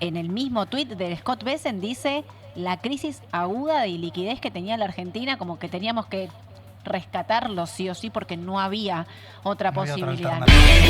En el mismo tuit de Scott Bessent dice la crisis aguda de liquidez que tenía la Argentina, como que teníamos que rescatarlo sí o sí porque no había otra No había otra posibilidad. alternativa.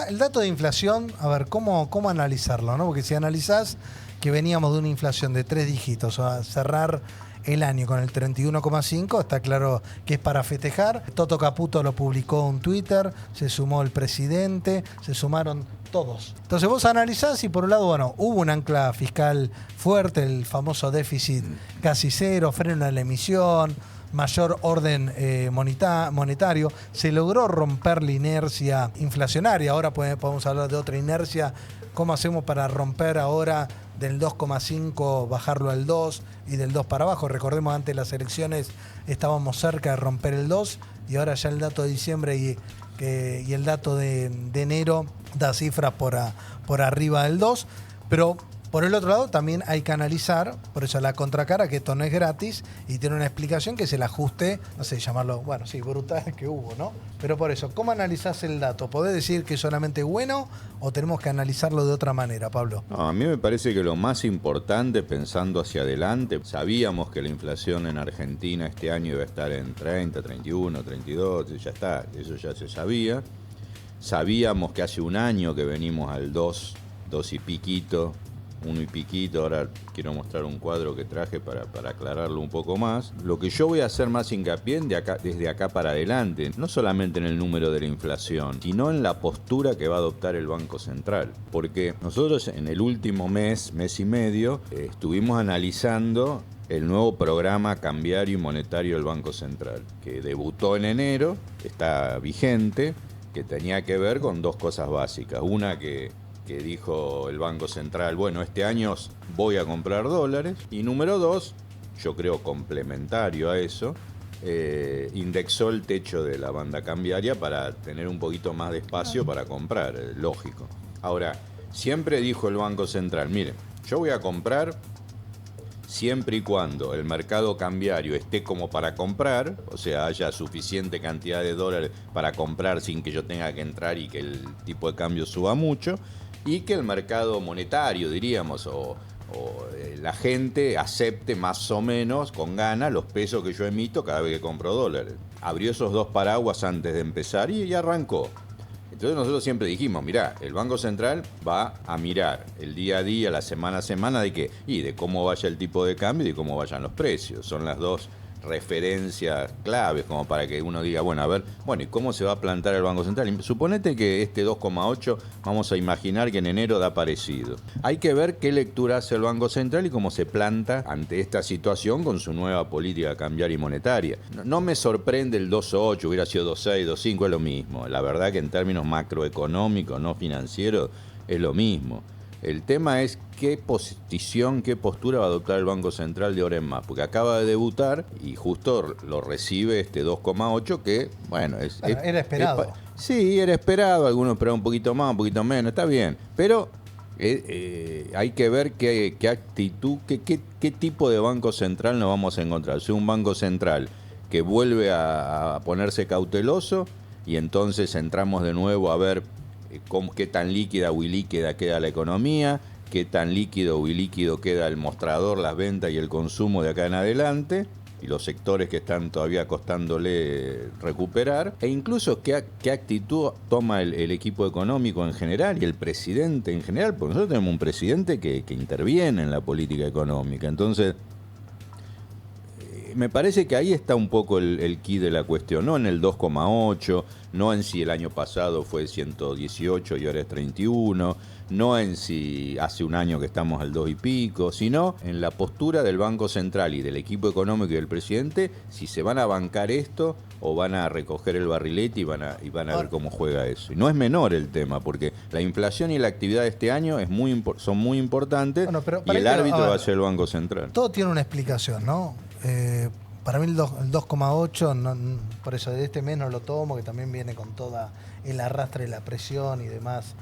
El dato de inflación, a ver, ¿cómo analizarlo, ¿no? Porque si analizás que veníamos de una inflación de 3 dígitos a cerrar el año con el 31,5, está claro que es para festejar. Toto Caputo lo publicó en Twitter, se sumó el presidente, se sumaron todos. Entonces vos analizás y por un lado, bueno, hubo un ancla fiscal fuerte, el famoso déficit casi cero, freno a la emisión, mayor orden monetario, se logró romper la inercia inflacionaria. Ahora podemos hablar de otra inercia. ¿Cómo hacemos para romper ahora del 2,5, bajarlo al 2 y del 2 para abajo? Recordemos, antes de las elecciones estábamos cerca de romper el 2 y ahora ya el dato de diciembre y el dato de enero da cifras por arriba del 2. Pero por el otro lado también hay que analizar, por eso la contracara, que esto no es gratis y tiene una explicación que es el ajuste, no sé, llamarlo, bueno, sí, brutal que hubo, ¿no? Pero por eso, ¿cómo analizás el dato? ¿Podés decir que es solamente bueno o tenemos que analizarlo de otra manera, Pablo? No, a mí me parece que lo más importante, pensando hacia adelante, sabíamos que la inflación en Argentina este año iba a estar en 30, 31, 32, ya está, eso ya se sabía. Sabíamos que hace un año que venimos al 2 y piquito, 1 y piquito. Ahora quiero mostrar un cuadro que traje para aclararlo un poco más. Lo que yo voy a hacer más hincapié desde acá para adelante, no solamente en el número de la inflación, sino en la postura que va a adoptar el Banco Central. Porque nosotros en el último mes y medio, estuvimos analizando el nuevo programa cambiario y monetario del Banco Central, que debutó en enero, está vigente, que tenía que ver con dos cosas básicas. Una, que dijo el Banco Central, bueno, este año voy a comprar dólares. Y número dos, yo creo complementario a eso, indexó el techo de la banda cambiaria para tener un poquito más de espacio para comprar, lógico. Ahora, siempre dijo el Banco Central, miren, yo voy a comprar siempre y cuando el mercado cambiario esté como para comprar, o sea, haya suficiente cantidad de dólares para comprar sin que yo tenga que entrar y que el tipo de cambio suba mucho, y que el mercado monetario, diríamos, o la gente acepte más o menos con ganas los pesos que yo emito cada vez que compro dólares. Abrió esos dos paraguas antes de empezar y arrancó. Entonces nosotros siempre dijimos, mirá, el Banco Central va a mirar el día a día, la semana a semana, de cómo vaya el tipo de cambio y de cómo vayan los precios. Son las dos referencias claves como para que uno diga, bueno, a ver, bueno, ¿y cómo se va a plantar el Banco Central? Suponete que este 2,8 vamos a imaginar que en enero da parecido. Hay que ver qué lectura hace el Banco Central y cómo se planta ante esta situación con su nueva política cambiaria y monetaria. No me sorprende el 2,8, hubiera sido 2,6, 2,5, es lo mismo. La verdad que en términos macroeconómicos, no financieros, es lo mismo. El tema es qué posición, qué postura va a adoptar el Banco Central de ahora en más, porque acaba de debutar y justo lo recibe este 2,8 que, bueno, era esperado. Sí, era esperado, algunos esperaban un poquito más, un poquito menos, está bien, pero hay que ver qué actitud, qué tipo de Banco Central nos vamos a encontrar. Si un Banco Central que vuelve a ponerse cauteloso y entonces entramos de nuevo a ver qué tan líquida o ilíquida queda la economía, qué tan líquido o ilíquido queda el mostrador, las ventas y el consumo de acá en adelante, y los sectores que están todavía costándole recuperar, e incluso qué actitud toma el equipo económico en general y el presidente en general, porque nosotros tenemos un presidente que interviene en la política económica. Entonces, me parece que ahí está un poco el quid de la cuestión, no en el 2,8, no en si el año pasado fue 118 y ahora es 31, no en si hace un año que estamos al 2 y pico, sino en la postura del Banco Central y del equipo económico y del presidente, si se van a bancar esto o van a recoger el barrilete y van a ver cómo juega eso. Y no es menor el tema, porque la inflación y la actividad de este año son muy importantes, bueno, y el árbitro va a ser el Banco Central. Todo tiene una explicación, ¿no? Para mí el 2,8, por eso de este mes no lo tomo, que también viene con toda el arrastre de la presión y demás,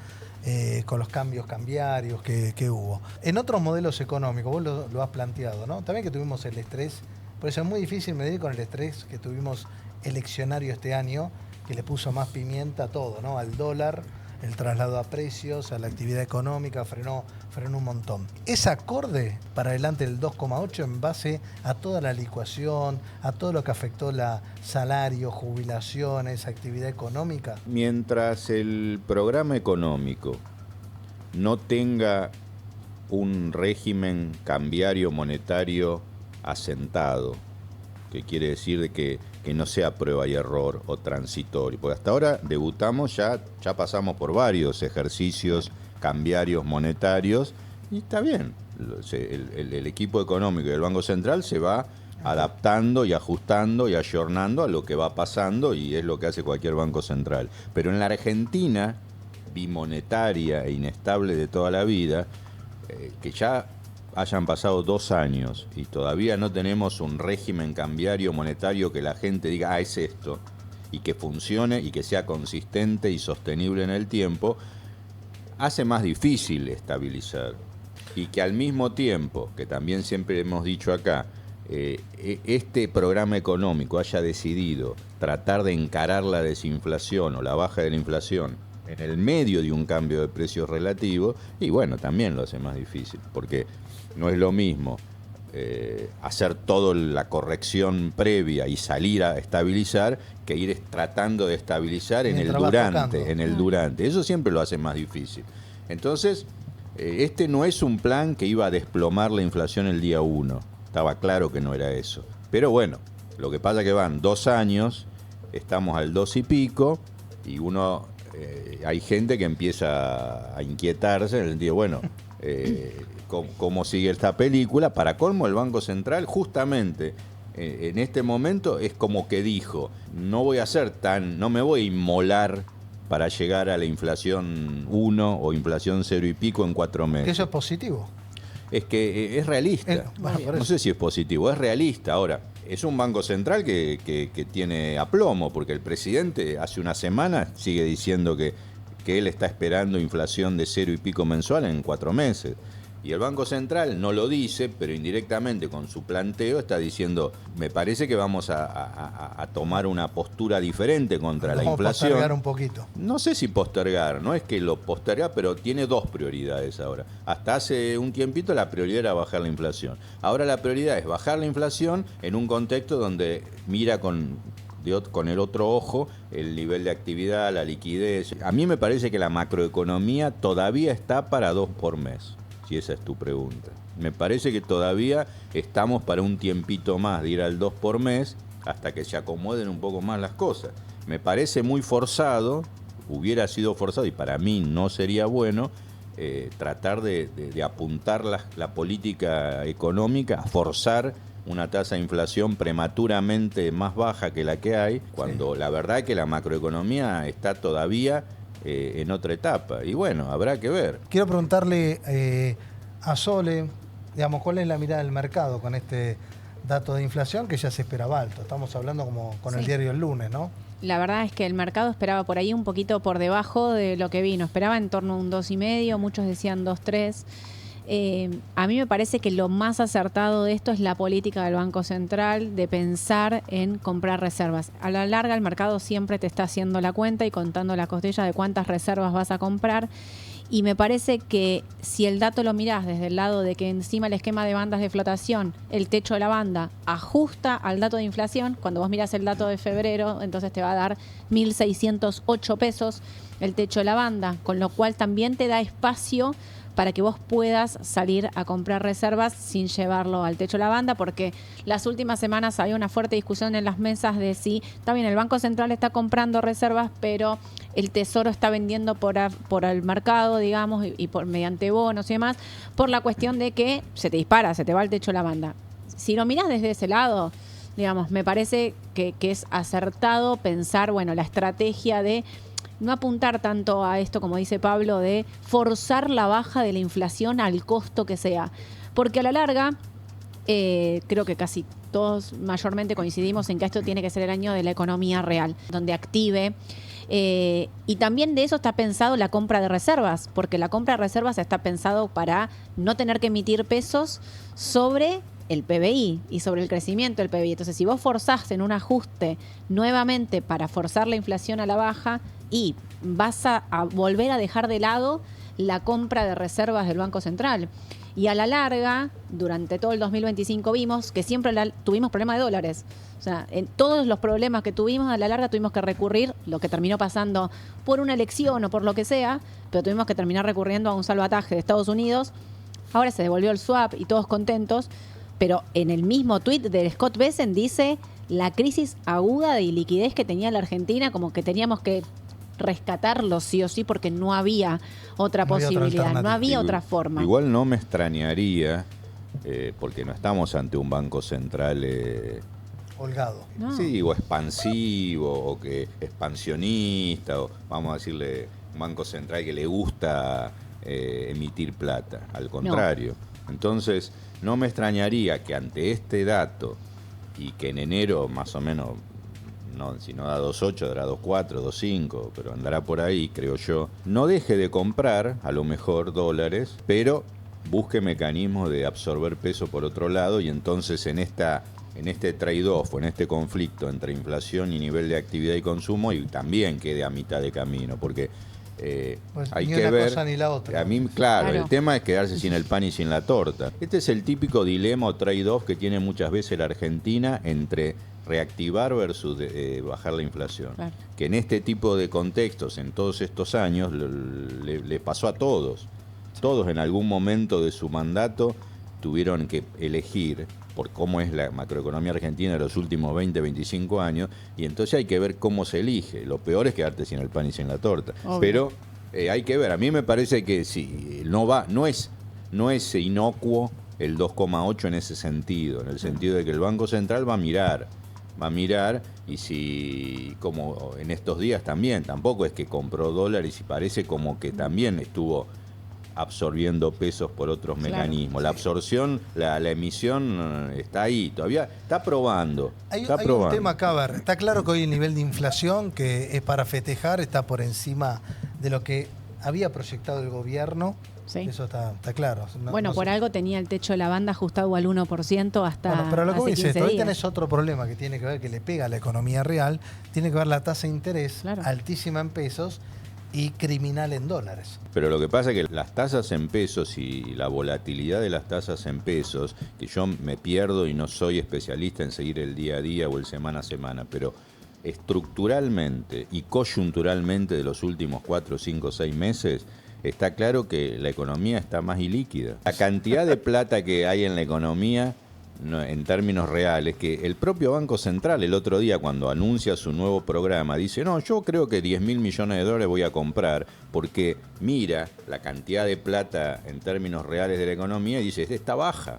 con los cambios cambiarios que hubo. En otros modelos económicos, vos lo has planteado, ¿no? También que tuvimos el estrés Por eso es muy difícil medir con el estrés que tuvimos eleccionario este año, que le puso más pimienta a todo, ¿no? Al dólar, el traslado a precios, a la actividad económica, frenó un montón. ¿Es acorde para adelante el 2,8 en base a toda la licuación, a todo lo que afectó la salario, jubilaciones, actividad económica? Mientras el programa económico no tenga un régimen cambiario monetario asentado, que quiere decir de que no sea prueba y error o transitorio, porque hasta ahora debutamos, ya pasamos por varios ejercicios cambiarios monetarios y está bien, el equipo económico y el Banco Central se va adaptando y ajustando y ayornando a lo que va pasando, y es lo que hace cualquier banco central. Pero en la Argentina, bimonetaria e inestable de toda la vida, que ya hayan pasado 2 años y todavía no tenemos un régimen cambiario monetario que la gente diga, es esto, y que funcione y que sea consistente y sostenible en el tiempo, hace más difícil estabilizar. Y que al mismo tiempo, que también siempre hemos dicho acá, este programa económico haya decidido tratar de encarar la desinflación o la baja de la inflación en el medio de un cambio de precios relativo, y bueno, también lo hace más difícil, porque no es lo mismo hacer toda la corrección previa y salir a estabilizar que ir tratando de estabilizar en el durante. Eso siempre lo hace más difícil. Entonces, este no es un plan que iba a desplomar la inflación el día 1. Estaba claro que no era eso. Pero bueno, lo que pasa es que van 2 años, estamos al 2 y pico, y hay gente que empieza a inquietarse en el sentido, bueno, ¿cómo sigue esta película? Para colmo, el Banco Central justamente en este momento es como que dijo, no me voy a inmolar para llegar a la inflación 1 o inflación 0 y pico en 4 meses. ¿Eso es positivo? Es que es realista. No sé si es positivo, es realista. Ahora, es un Banco Central que tiene aplomo, porque el presidente hace una semana sigue diciendo que él está esperando inflación de 0 y pico mensual en 4 meses. Y el Banco Central no lo dice, pero indirectamente con su planteo está diciendo, me parece que vamos a tomar una postura diferente contra la inflación. Postergar un poquito. No sé si postergar, no es que lo posterga, pero tiene 2 prioridades ahora. Hasta hace un tiempito la prioridad era bajar la inflación. Ahora la prioridad es bajar la inflación en un contexto donde mira con el otro ojo el nivel de actividad, la liquidez. A mí me parece que la macroeconomía todavía está para 2 por mes. Si esa es tu pregunta. Me parece que todavía estamos para un tiempito más de ir al 2 por mes hasta que se acomoden un poco más las cosas. Me parece muy forzado, hubiera sido forzado y para mí no sería bueno tratar de apuntar la política económica a forzar una tasa de inflación prematuramente más baja que la que hay, cuando la verdad es que la macroeconomía está todavía en otra etapa. Y bueno, habrá que ver. Quiero preguntarle a Sole, digamos, ¿cuál es la mirada del mercado con este dato de inflación que ya se esperaba alto? Estamos hablando como con el diario El Lunes, ¿no? La verdad es que el mercado esperaba por ahí un poquito por debajo de lo que vino. Esperaba en torno a un 2,5, muchos decían 2,3. A mí me parece que lo más acertado de esto es la política del Banco Central de pensar en comprar reservas. A la larga el mercado siempre te está haciendo la cuenta y contando la costilla de cuántas reservas vas a comprar, y me parece que si el dato lo mirás desde el lado de que encima el esquema de bandas de flotación, el techo de la banda, ajusta al dato de inflación, cuando vos mirás el dato de febrero, entonces te va a dar 1.608 pesos el techo de la banda, con lo cual también te da espacio para que vos puedas salir a comprar reservas sin llevarlo al techo de la banda, porque las últimas semanas había una fuerte discusión en las mesas de si, está bien, el Banco Central está comprando reservas, pero el Tesoro está vendiendo por el mercado, digamos, y por mediante bonos y demás, por la cuestión de que se te dispara, se te va al techo de la banda. Si lo mirás desde ese lado, digamos, me parece que es acertado pensar, bueno, la estrategia de no apuntar tanto a esto, como dice Pablo, de forzar la baja de la inflación al costo que sea. Porque a la larga, creo que casi todos mayormente coincidimos en que esto tiene que ser el año de la economía real, donde active. Y también de eso está pensado la compra de reservas, porque la compra de reservas está pensado para no tener que emitir pesos sobre el PBI y sobre el crecimiento del PBI. Entonces, si vos forzás en un ajuste nuevamente para forzar la inflación a la baja y vas a volver a dejar de lado la compra de reservas del Banco Central. Y a la larga, durante todo el 2025 vimos que siempre tuvimos problemas de dólares. O sea, en todos los problemas que tuvimos, a la larga tuvimos que recurrir, lo que terminó pasando por una elección o por lo que sea, pero tuvimos que terminar recurriendo a un salvataje de Estados Unidos. Ahora se devolvió el swap y todos contentos, pero en el mismo tuit de Scott Bessent dice la crisis aguda de liquidez que tenía la Argentina, como que teníamos que rescatarlo sí o sí porque no había otra posibilidad, no había otra forma. Igual no me extrañaría, porque no estamos ante un banco central holgado. No. Sí, o expansivo, o que expansionista, o vamos a decirle un banco central que le gusta emitir plata. Al contrario. No. Entonces, no me extrañaría que ante este dato, y que en enero más o menos, no, si no da 2.8, dará 2.4, 2.5, pero andará por ahí, creo yo, no deje de comprar, a lo mejor, dólares, pero busque mecanismos de absorber peso por otro lado, y entonces en este trade-off, o en este conflicto entre inflación y nivel de actividad y consumo, y también quede a mitad de camino, porque pues hay ni que una ver, cosa ni la otra. A mí, claro, el tema es quedarse sin el pan y sin la torta. Este es el típico dilema o trade-off que tiene muchas veces la Argentina entre reactivar versus bajar la inflación. Claro. Que en este tipo de contextos, en todos estos años, le pasó a todos. Todos en algún momento de su mandato tuvieron que elegir por cómo es la macroeconomía argentina de los últimos 20, 25 años, y entonces hay que ver cómo se elige. Lo peor es quedarte sin el pan y sin la torta. Obvio. Pero hay que ver, a mí me parece que sí, no es inocuo el 2,8 en ese sentido, en el sentido de que el Banco Central va a mirar, y si, como en estos días también, tampoco es que compró dólares y parece como que también estuvo absorbiendo pesos por otros mecanismos. La absorción, la emisión está ahí, todavía está probando. Hay un tema acá, a ver, está claro que hoy el nivel de inflación, que es para festejar, está por encima de lo que había proyectado el gobierno. Sí. Eso está claro. Por algo tenía el techo de la banda ajustado al 1% hasta Bueno, pero lo que dice esto, hoy tenés días. otro problema que tiene que ver, que le pega a la economía real, tiene que ver la tasa de interés, altísima en pesos, y criminal en dólares. Pero lo que pasa es que las tasas en pesos y la volatilidad de las tasas en pesos, que yo me pierdo y no soy especialista en seguir el día a día o el semana a semana, pero estructuralmente y coyunturalmente de los últimos 4, 5, 6 meses, está claro que la economía está más ilíquida. La cantidad de plata que hay en la economía, en términos reales, que el propio Banco Central el otro día, cuando anuncia su nuevo programa, dice, no, yo creo que 10.000 millones de dólares voy a comprar, porque mira la cantidad de plata en términos reales de la economía y dice, está baja,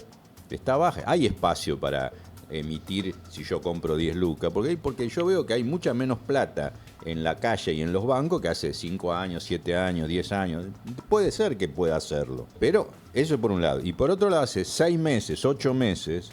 hay espacio para emitir si yo compro 10 lucas, porque yo veo que hay mucha menos plata en la calle y en los bancos que hace 5 años, 7 años, 10 años. Puede ser que pueda hacerlo, pero eso por un lado. Y por otro lado, hace 6 meses, 8 meses,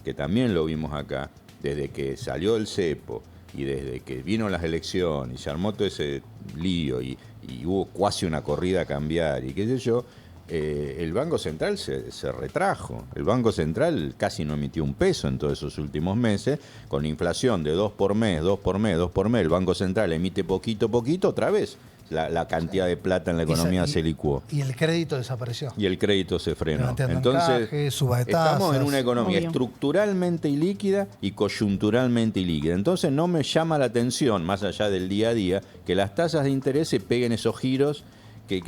que también lo vimos acá, desde que salió el cepo y desde que vino las elecciones y se armó todo ese lío y hubo casi una corrida a cambiar y qué sé yo, el Banco Central se retrajo. El Banco Central casi no emitió un peso en todos esos últimos meses, con inflación de 2 por mes, el Banco Central emite poquito, otra vez la cantidad de plata en la economía se licuó. Y el crédito desapareció. Y el crédito se frenó. Entonces, estamos en una economía estructuralmente ilíquida y coyunturalmente ilíquida. Entonces no me llama la atención, más allá del día a día, que las tasas de interés se peguen esos giros,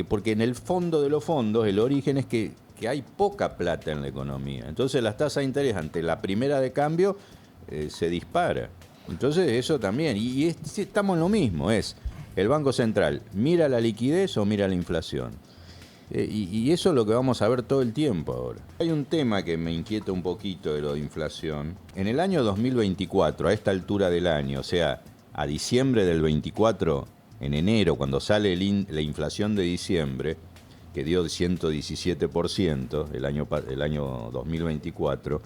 porque en el fondo de los fondos, el origen es que hay poca plata en la economía. Entonces las tasas de interés ante la primera de cambio se dispara. Entonces eso también, y estamos en lo mismo, es el Banco Central, ¿mira la liquidez o mira la inflación? Y eso es lo que vamos a ver todo el tiempo ahora. Hay un tema que me inquieta un poquito de lo de inflación. En el año 2024, a esta altura del año, o sea, a diciembre del 24, en enero, cuando sale la inflación de diciembre, que dio 117% el año 2024,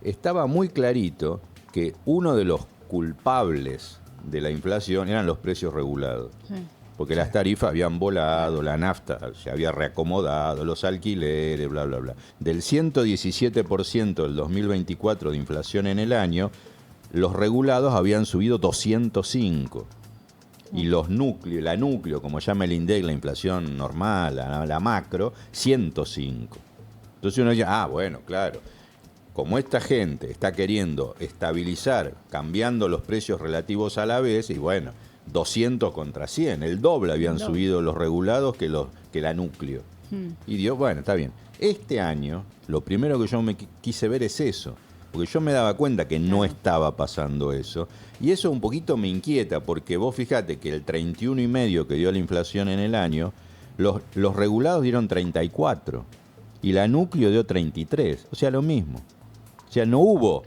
estaba muy clarito que uno de los culpables de la inflación eran los precios regulados. Sí. porque las tarifas habían volado, la nafta se había reacomodado, los alquileres, bla, bla, bla. Del 117% del 2024 de inflación en el año, los regulados habían subido 205%. Y los núcleos, la núcleo, como llama el INDEC, la inflación normal, la macro, 105. Entonces uno dice, bueno, claro, como esta gente está queriendo estabilizar, cambiando los precios relativos a la vez, y bueno, 200 contra 100, el doble habían subido los regulados que la núcleo. Y Dios, bueno, está bien. Este año, lo primero que yo me quise ver es eso, porque yo me daba cuenta que no estaba pasando eso, y eso un poquito me inquieta, porque vos fijate que el 31,5 que dio la inflación en el año, los regulados dieron 34, y la núcleo dio 33, o sea, lo mismo. O sea, no hubo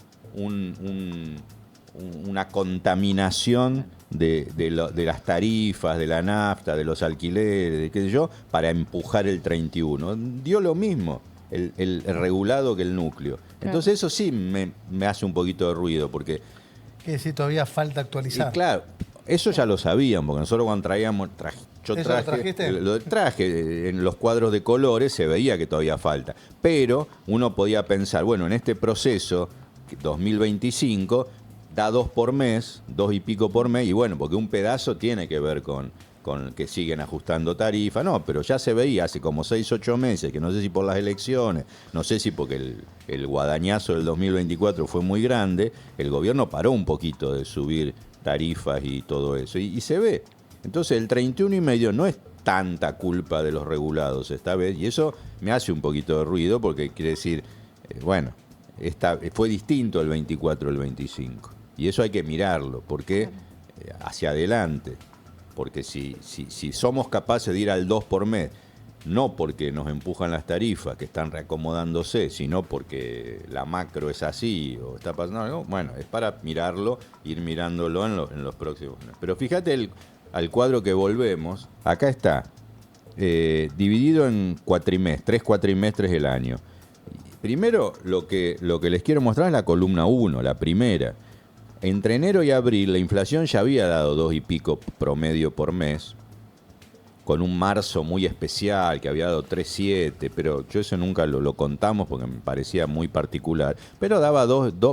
una contaminación de las tarifas, de la nafta, de los alquileres, de qué sé yo, para empujar el 31. Dio lo mismo el regulado que el núcleo. Claro. Entonces eso sí me hace un poquito de ruido, porque... Quiere decir, todavía falta actualizar. Y claro, eso ya lo sabían, porque nosotros cuando traíamos... Lo traje en los cuadros de colores, se veía que todavía falta. Pero uno podía pensar, bueno, en este proceso 2025 da 2 por mes, 2 y pico por mes, y bueno, porque un pedazo tiene que ver con que siguen ajustando tarifa, no, pero ya se veía hace como 6, 8 meses, que no sé si por las elecciones, no sé si porque el guadañazo del 2024 fue muy grande, el gobierno paró un poquito de subir tarifas y todo eso, y se ve. Entonces el 31,5 no es tanta culpa de los regulados esta vez, y eso me hace un poquito de ruido, porque quiere decir, bueno, fue distinto el 24 del 25, y eso hay que mirarlo, porque hacia adelante, porque si somos capaces de ir al 2 por mes, no porque nos empujan las tarifas que están reacomodándose, sino porque la macro es así o está pasando algo, bueno, es para mirarlo, ir mirándolo en los próximos meses. Pero fíjate al cuadro que volvemos, acá está, dividido en 3 cuatrimestres del año. Primero, lo que les quiero mostrar es la columna 1, la primera. Entre enero y abril la inflación ya había dado 2 y pico promedio por mes, con un marzo muy especial que había dado 3,7, pero yo eso nunca lo contamos porque me parecía muy particular, pero daba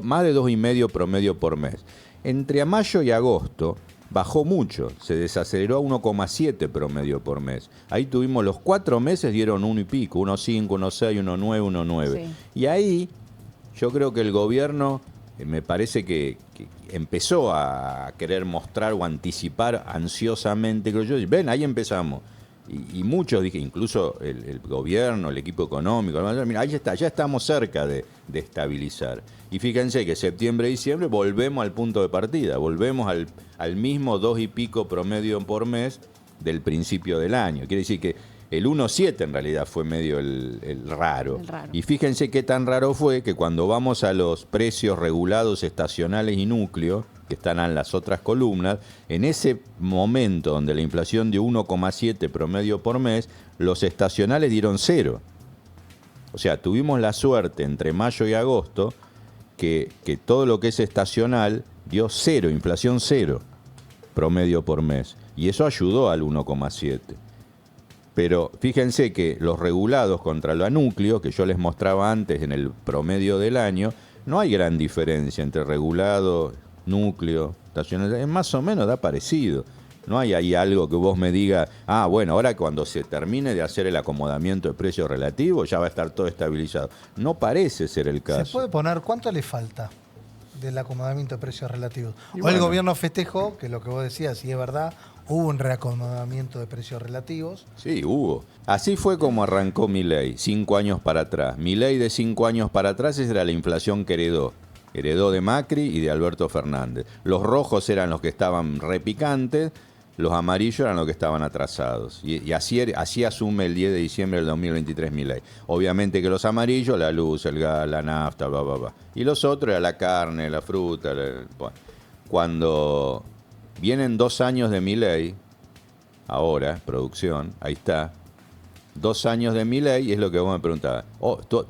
más de 2,5 promedio por mes. Entre mayo y agosto bajó mucho, se desaceleró a 1,7 promedio por mes. Ahí tuvimos los 4 meses, dieron 1 y pico, 1,5, 1,6, 1,9, 1,9. Sí. Y ahí yo creo que el gobierno me parece que empezó a querer mostrar o anticipar ansiosamente, creo yo, ven, ahí empezamos. Y muchos, dije, incluso el gobierno, el equipo económico, mira, ahí está, ya estamos cerca de estabilizar. Y fíjense que septiembre, diciembre volvemos al punto de partida, volvemos al mismo 2 y pico promedio por mes del principio del año. Quiere decir que el 1,7 en realidad fue medio el raro. Y fíjense qué tan raro fue que cuando vamos a los precios regulados estacionales y núcleo, que están en las otras columnas, en ese momento donde la inflación dio 1,7 promedio por mes, los estacionales dieron 0. O sea, tuvimos la suerte entre mayo y agosto que todo lo que es estacional dio 0, inflación 0 promedio por mes. Y eso ayudó al 1,7. Pero fíjense que los regulados contra lo núcleo, que yo les mostraba antes en el promedio del año, no hay gran diferencia entre regulado, núcleo, estacional, más o menos da parecido. No hay ahí algo que vos me digas, bueno, ahora cuando se termine de hacer el acomodamiento de precios relativos ya va a estar todo estabilizado. No parece ser el caso. ¿Se puede poner cuánto le falta del acomodamiento de precios relativos? O el gobierno festejó, que lo que vos decías, si es verdad, hubo un reacomodamiento de precios relativos. Sí, hubo. Así fue como arrancó Milei, 5 años para atrás. Milei de 5 años para atrás esa era la inflación que heredó. Heredó de Macri y de Alberto Fernández. Los rojos eran los que estaban repicantes, los amarillos eran los que estaban atrasados. Y así asume el 10 de diciembre del 2023 Milei. Obviamente que los amarillos, la luz, el gas, la nafta, bla, bla, bla. Y los otros era la carne, la fruta. Bueno. Cuando vienen 2 años de Milei, ahora, producción, ahí está. 2 años de Milei, y es lo que vos me preguntabas.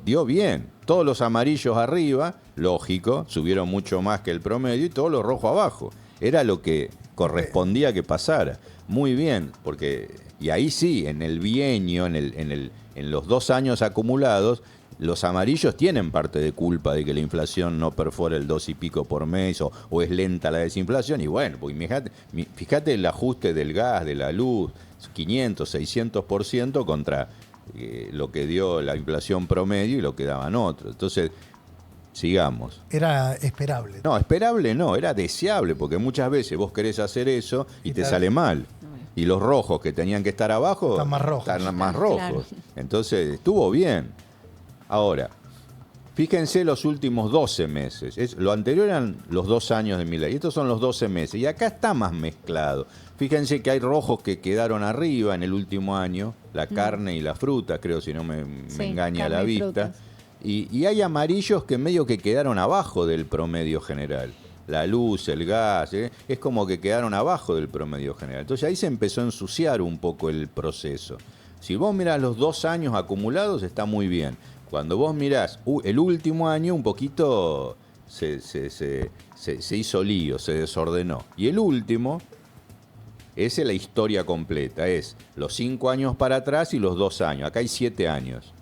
Dio bien. Todos los amarillos arriba, lógico, subieron mucho más que el promedio, y todos los rojos abajo. Era lo que correspondía que pasara. Muy bien, porque, y ahí sí, en el bienio, en los 2 años acumulados, los amarillos tienen parte de culpa de que la inflación no perfora el 2 y pico por mes o es lenta la desinflación. Y bueno, pues fíjate el ajuste del gas, de la luz, 500, 600% contra lo que dio la inflación promedio y lo que daban otros. Entonces, sigamos. Era esperable. No, esperable no, era deseable, porque muchas veces vos querés hacer eso y te sale mal. Y los rojos que tenían que estar abajo Están más rojos. están más rojos. Claro. Entonces, estuvo bien. Ahora, fíjense los últimos 12 meses. Lo anterior eran los 2 años de Milei. Estos son los 12 meses. Y acá está más mezclado. Fíjense que hay rojos que quedaron arriba en el último año. La carne y la fruta, creo, si no me engaña la vista. Y hay amarillos que medio que quedaron abajo del promedio general. La luz, el gas, es como que quedaron abajo del promedio general. Entonces ahí se empezó a ensuciar un poco el proceso. Si vos mirás los 2 años acumulados, está muy bien. Cuando vos mirás el último año, un poquito se hizo lío, se desordenó. Y el último, esa es la historia completa. Es los 5 años para atrás y los 2 años. Acá hay 7 años.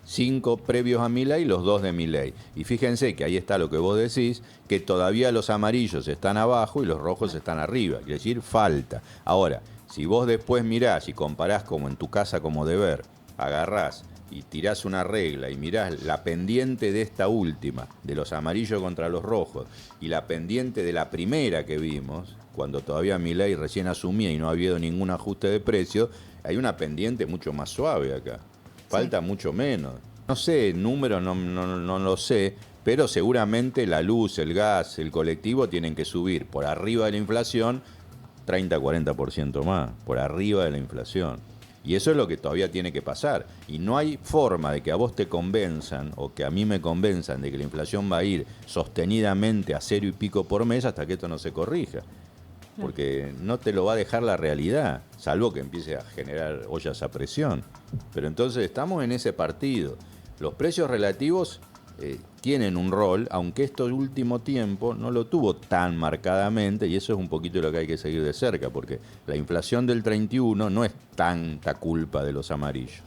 5 previos a Milei y los 2 de Milei. Y fíjense que ahí está lo que vos decís, que todavía los amarillos están abajo y los rojos están arriba. Quiere decir, falta. Ahora, si vos después mirás y comparás como en tu casa como deber, agarrás y tirás una regla y mirás la pendiente de esta última, de los amarillos contra los rojos, y la pendiente de la primera que vimos, cuando todavía Milei recién asumía y no ha habido ningún ajuste de precio, hay una pendiente mucho más suave acá. Falta mucho menos. No sé, número no lo sé, pero seguramente la luz, el gas, el colectivo tienen que subir por arriba de la inflación 30-40% más, por arriba de la inflación. Y eso es lo que todavía tiene que pasar. Y no hay forma de que a vos te convenzan o que a mí me convenzan de que la inflación va a ir sostenidamente a 0 y pico por mes hasta que esto no se corrija. Porque no te lo va a dejar la realidad, salvo que empiece a generar ollas a presión. Pero entonces estamos en ese partido. Los precios relativos tienen un rol, aunque este último tiempo no lo tuvo tan marcadamente, y eso es un poquito lo que hay que seguir de cerca, porque la inflación del 31 no es tanta culpa de los amarillos.